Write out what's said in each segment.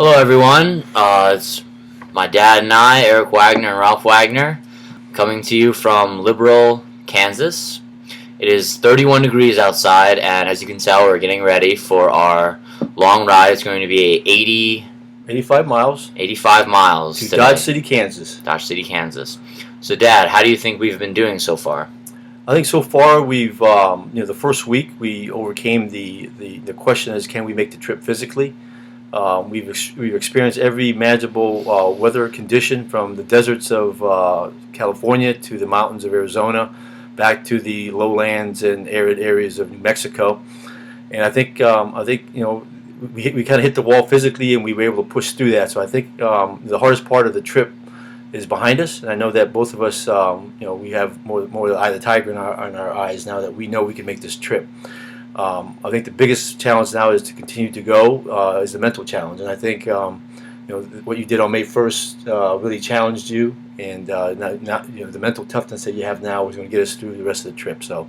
Hello, everyone. It's my dad and I, Eric Wagner and Ralph Wagner, coming to you from Liberal, Kansas. It is 31 degrees outside, and as you can tell, we're getting ready for our long ride. It's going to be 85 miles 85 miles to today. Dodge City, Kansas. Dodge City, Kansas. So, Dad, how do you think we've been doing so far? I think so far we've, the first week we overcame the question is, can we make the trip physically? We've experienced every manageable weather condition, from the deserts of California to the mountains of Arizona, back to the lowlands and arid areas of New Mexico. And I think we kind of hit the wall physically, and we were able to push through that. So I think the hardest part of the trip is behind us, and I know that both of us, we have more of the eye of the tiger in our eyes now that we know we can make this trip. I think the biggest challenge now is to continue to go, is the mental challenge, and I think what you did on May 1st really challenged you, and the mental toughness that you have now is going to get us through the rest of the trip. So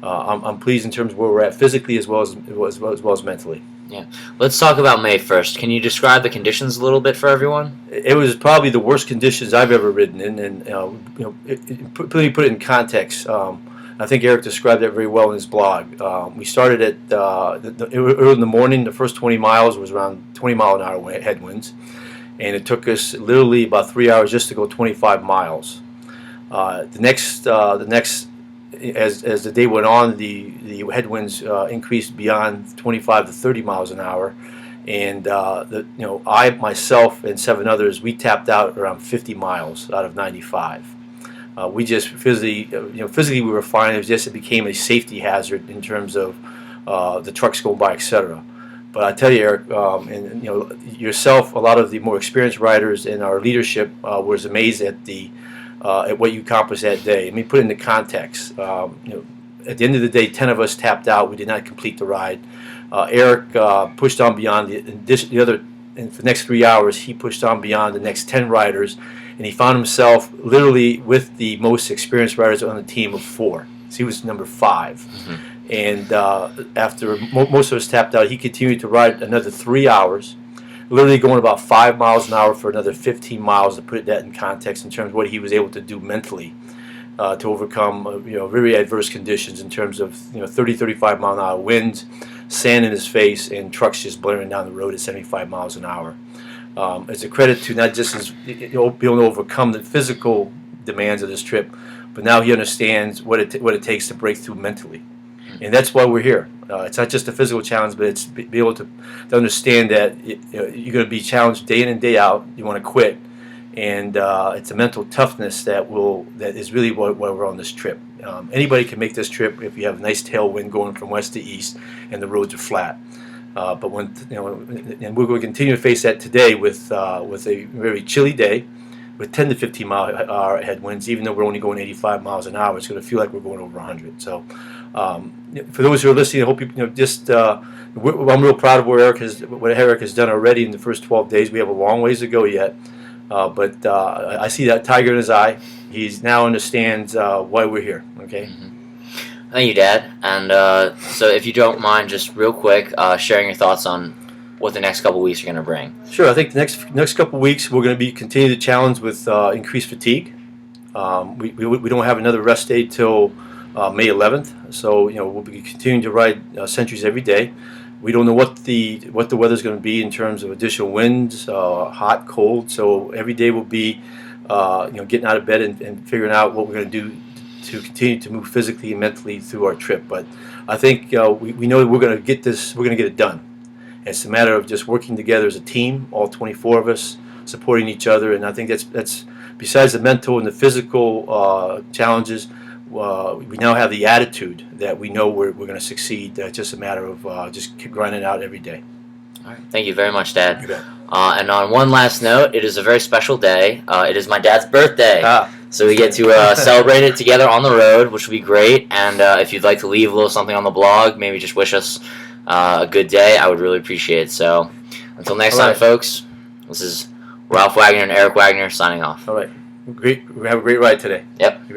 I'm pleased in terms of where we're at physically as well as mentally. Yeah, let's talk about May 1st. Can you describe the conditions a little bit for everyone? It was probably the worst conditions I've ever ridden in, and put it in context. I think Eric described that very well in his blog. We started at early in the morning. The first 20 miles was around 20-mile-an-hour headwinds, and it took us literally about 3 hours just to go 25 miles. The next, as the day went on, the headwinds increased beyond 25 to 30 miles an hour, and I, myself, and 7 others, we tapped out around 50 miles out of 95. We just physically we were fine. It became a safety hazard in terms of the trucks going by, etc. But I tell you, Eric, and yourself, a lot of the more experienced riders in our leadership was amazed at what you accomplished that day. I mean, put it into context. At the end of the day, 10 of us tapped out. We did not complete the ride. Eric pushed on beyond the other. And for the next 3 hours, he pushed on beyond the next 10 riders, and he found himself literally with the most experienced riders on the team of 4. So he was number 5. Mm-hmm. And after most of us tapped out, he continued to ride another 3 hours, literally going about 5 miles an hour for another 15 miles, to put that in context in terms of what he was able to do mentally to overcome very adverse conditions in terms of 30, 35 mile an hour winds, sand in his face, and trucks just blaring down the road at 75 miles an hour. It's a credit to not just being able to overcome the physical demands of this trip, but now he understands what it takes to break through mentally. And that's why we're here. It's not just a physical challenge, but it's be able to understand that you're going to be challenged day in and day out. You want to quit, and it's a mental toughness that is really why we're on this trip. Anybody can make this trip if you have a nice tailwind going from west to east and the roads are flat. But and we're going to continue to face that today with a very chilly day, with 10 to 15 mile an hour headwinds. Even though we're only going 85 miles an hour, it's going to feel like we're going over 100. So, for those who are listening, I hope I'm real proud of what Eric has done already in the first 12 days. We have a long ways to go yet, but I see that tiger in his eye. He now understands why we're here. Okay. Mm-hmm. Thank you, Dad. And so if you don't mind, just real quick, sharing your thoughts on what the next couple weeks are going to bring. Sure. I think the next couple weeks we're going to continue the challenge with increased fatigue. We don't have another rest day till May 11th, so we'll be continuing to ride centuries every day. We don't know what the weather's going to be in terms of additional winds, hot, cold. So every day will be getting out of bed and figuring out what we're going to do to continue to move physically and mentally through our trip. But I think we know that we're going to get this. We're going to get it done. It's a matter of just working together as a team, all 24 of us supporting each other. And I think that's besides the mental and the physical challenges. We now have the attitude that we know we're going to succeed. It's just a matter of just grinding out every day. All right. Thank you very much, Dad. You bet. And on one last note, it is a very special day. It is my dad's birthday. So we get to celebrate it together on the road, which will be great. And if you'd like to leave a little something on the blog, maybe just wish us a good day, I would really appreciate it. So until next time, folks, this is Ralph Wagner and Eric Wagner signing off. All right. Great. We have a great ride today. Yep.